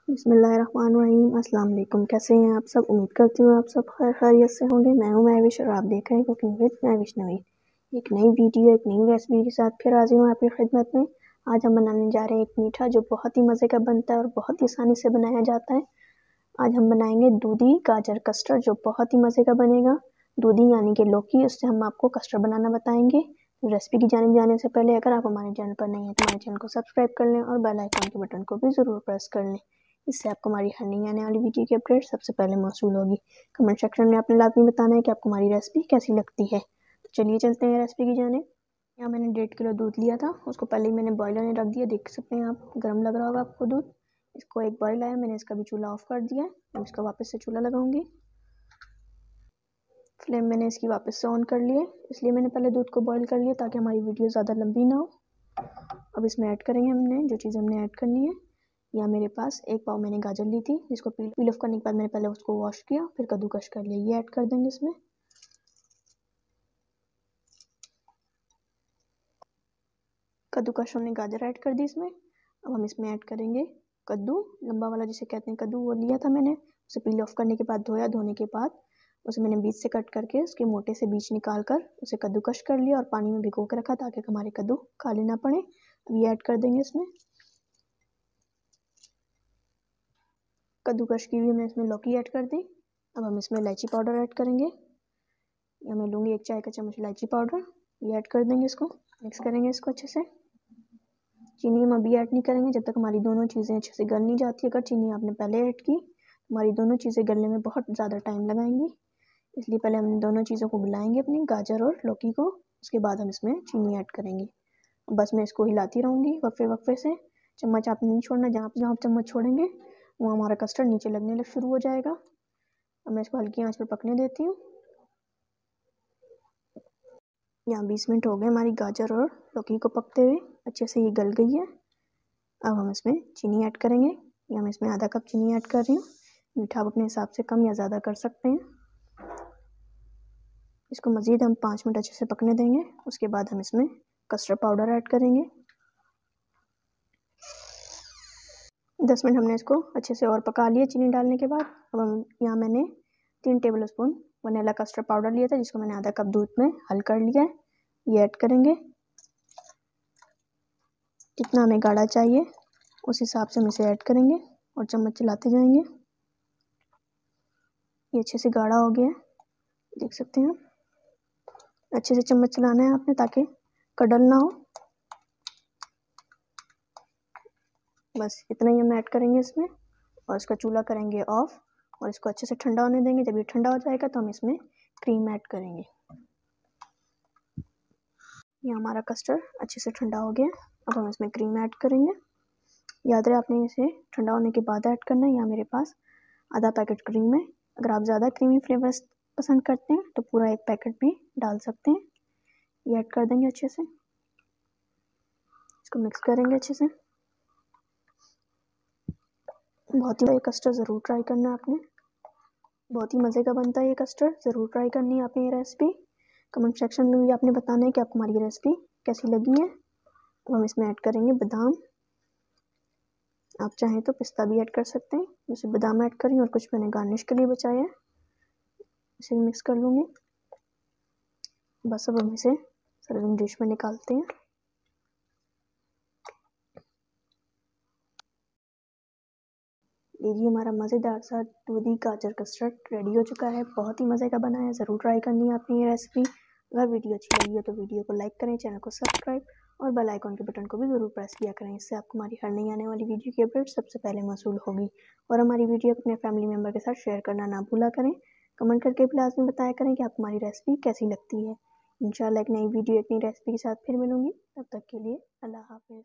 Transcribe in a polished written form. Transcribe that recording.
बिस्मिल्लाहिर्रहमानिर्रहीम। अस्सलाम वालेकुम। कैसे हैं आप सब? उम्मीद करती हूँ आप सब खैरियत से होंगे। मैं हूँ महविश और आप देख रहे हैं कुकिंग विद महविश नवीन। एक नई वीडियो, एक नई रेसिपी के साथ फिर हाजिर हूँ आपकी खिदमत में। आज हम बनाने जा रहे हैं एक मीठा जो बहुत ही मज़े का बनता है और बहुत ही आसानी से बनाया जाता है। आज हम बनाएंगे दूधी गाजर कस्टर्ड जो बहुत ही मज़े का बनेगा। दूधी यानी कि लौकी, उससे हम आपको कस्टर्ड बनाना बताएंगे। रेसिपी की जानिब जाने से पहले अगर आप हमारे चैनल पर नहीं हैं तो हमारे चैनल को सब्सक्राइब कर लें और बेल आइकन के बटन को भी ज़रूर प्रेस कर लें। इससे आपको हमारी हर नई आने वाली वीडियो की अपडेट सबसे पहले मौसूल होगी। कमेंट सेक्शन में आपने लाजमी बताना है कि आपको हमारी रेसिपी कैसी लगती है। तो चलिए चलते हैं रेसिपी की जानिब। यहाँ मैंने 1.5 किलो दूध लिया था, उसको पहले ही मैंने बॉयल होने रख दिया। देख सकते हैं आप, गर्म लग रहा होगा आपको दूध। इसको एक बॉयल आया, मैंने इसका भी चूल्हा ऑफ कर दिया है। अब इसका वापस से चूल्हा लगाऊंगी। फ्लेम मैंने इसकी वापस से ऑन कर लिए, इसलिए मैंने पहले दूध को बॉईल कर लिया ताकि हमारी वीडियो ज़्यादा लंबी ना हो। अब इसमें ऐड करेंगे हमने जो चीज़ हमने ऐड करनी है। यहाँ मेरे पास 1 पाव मैंने गाजर ली थी, जिसको पील ऑफ करने के बाद मैंने पहले उसको वॉश किया, फिर कद्दूकस कर लिया। ये ऐड कर देंगे इसमें। कद्दूकस हमने गाजर ऐड कर दी इसमें। अब हम इसमें ऐड करेंगे कद्दू, लंबा वाला जिसे कहते हैं कद्दू, वो लिया था मैंने। उसे पील ऑफ करने के बाद धोया, धोने के बाद उसे मैंने बीच से कट करके उसके मोटे से बीज निकाल कर उसे कद्दूकस कर लिया और पानी में भिगो के रखा ताकि हमारे कद्दू काले ना पड़े। अब ये ऐड कर देंगे इसमें। कद्दूकस की हुई हमने इसमें लौकी ऐड कर दी। अब हम इसमें इलायची पाउडर ऐड करेंगे। या मैं लूँगी 1 चाय का चम्मच इलायची पाउडर। ये ऐड कर देंगे, इसको मिक्स करेंगे इसको अच्छे से। चीनी हम अभी ऐड नहीं करेंगे जब तक हमारी दोनों चीज़ें अच्छे से गल नहीं जाती। अगर चीनी आपने पहले ऐड की हमारी दोनों चीज़ें गलने में बहुत ज़्यादा टाइम लगाएंगी, इसलिए पहले हम दोनों चीज़ों को मिलाएंगे अपनी गाजर और लौकी को, उसके बाद हम इसमें चीनी ऐड करेंगे। बस मैं इसको हिलाती रहूँगी वक्फे वक्फे से। चम्मच आपने नहीं छोड़ना, जहाँ आप चम्मच छोड़ेंगे वहाँ हमारा कस्टर्ड नीचे लगने लग शुरू हो जाएगा। अब मैं इसको हल्की आंच पर पकने देती हूँ। यहाँ 20 मिनट हो गए हमारी गाजर और लौकी को पकते हुए, अच्छे से ये गल गई है। अब हम इसमें चीनी ऐड करेंगे। या मैं इसमें आधा कप चीनी ऐड कर रही हूँ। मीठा आप अपने हिसाब से कम या ज़्यादा कर सकते हैं। इसको मज़ीद हम 5 मिनट अच्छे से पकने देंगे। उसके बाद हम इसमें कस्टर्ड पाउडर ऐड करेंगे। 10 मिनट हमने इसको अच्छे से और पका लिया चीनी डालने के बाद। अब हम यहाँ मैंने 3 table spoon vanilla custard powder लिया था, जिसको मैंने आधा कप दूध में हल कर लिया है। ये ऐड करेंगे। जितना हमें गाढ़ा चाहिए उस हिसाब से हम इसे ऐड करेंगे और चम्मच चलाते जाएंगे। ये अच्छे से गाढ़ा हो गया है, देख सकते हैं। अच्छे से चम्मच चलाना है आपने ताकि कडल ना हो। बस इतना ही हम ऐड करेंगे इसमें और इसका चूल्हा करेंगे ऑफ और इसको अच्छे से ठंडा होने देंगे। जब ये ठंडा हो जाएगा तो हम इसमें क्रीम ऐड करेंगे। ये हमारा कस्टर्ड अच्छे से ठंडा हो गया। अब हम इसमें क्रीम ऐड करेंगे। याद रहे आपने इसे ठंडा होने के बाद ऐड करना है। यहाँ मेरे पास आधा पैकेट क्रीम है। अगर आप ज़्यादा क्रीमी फ्लेवर्स पसंद करते हैं तो पूरा 1 पैकेट भी डाल सकते हैं। ये ऐड कर देंगे अच्छे से। इसको मिक्स करेंगे अच्छे से। बहुत ही कस्टर्ड ज़रूर ट्राई करना है आपने, बहुत ही मज़े का बनता है ये कस्टर्ड। ज़रूर ट्राई करनी है आपने ये रेसिपी। कमेंट सेक्शन में भी आपने बताना है कि आपको हमारी ये रेसिपी कैसी लगी है। अब हम इसमें ऐड करेंगे बादाम। आप चाहें तो पिस्ता भी ऐड कर सकते हैं। जैसे बादाम ऐड करें और कुछ मैंने गार्निश के लिए बचाया है, इसे मिक्स कर लूँगी। बस अब हम इसे सर्विंग डिश में निकालते हैं। लीजिए, हमारा मज़ेदार सा दूधी गाजर कस्टर्ड रेडी हो चुका है। बहुत ही मज़े का बना है, ज़रूर ट्राई करनी है आपने ये रेसिपी। अगर वीडियो अच्छी लगी हो तो वीडियो को लाइक करें, चैनल को सब्सक्राइब और बेल आइकन के बटन को भी ज़रूर प्रेस किया करें। इससे आपको हमारी हर नई आने वाली वीडियो की अपडेट सबसे पहले मौसूल होगी। और हमारी वीडियो अपने फैमिली मेम्बर के साथ शेयर करना ना भूला करें। कमेंट करके भी लाजमी बताया करें कि आपको हमारी रेसिपी कैसी लगती है। इंशाल्लाह एक नई वीडियो, एक नई रेसिपी के साथ फिर मिलूँगी। तब तक के लिए अल्लाह हाफिज़।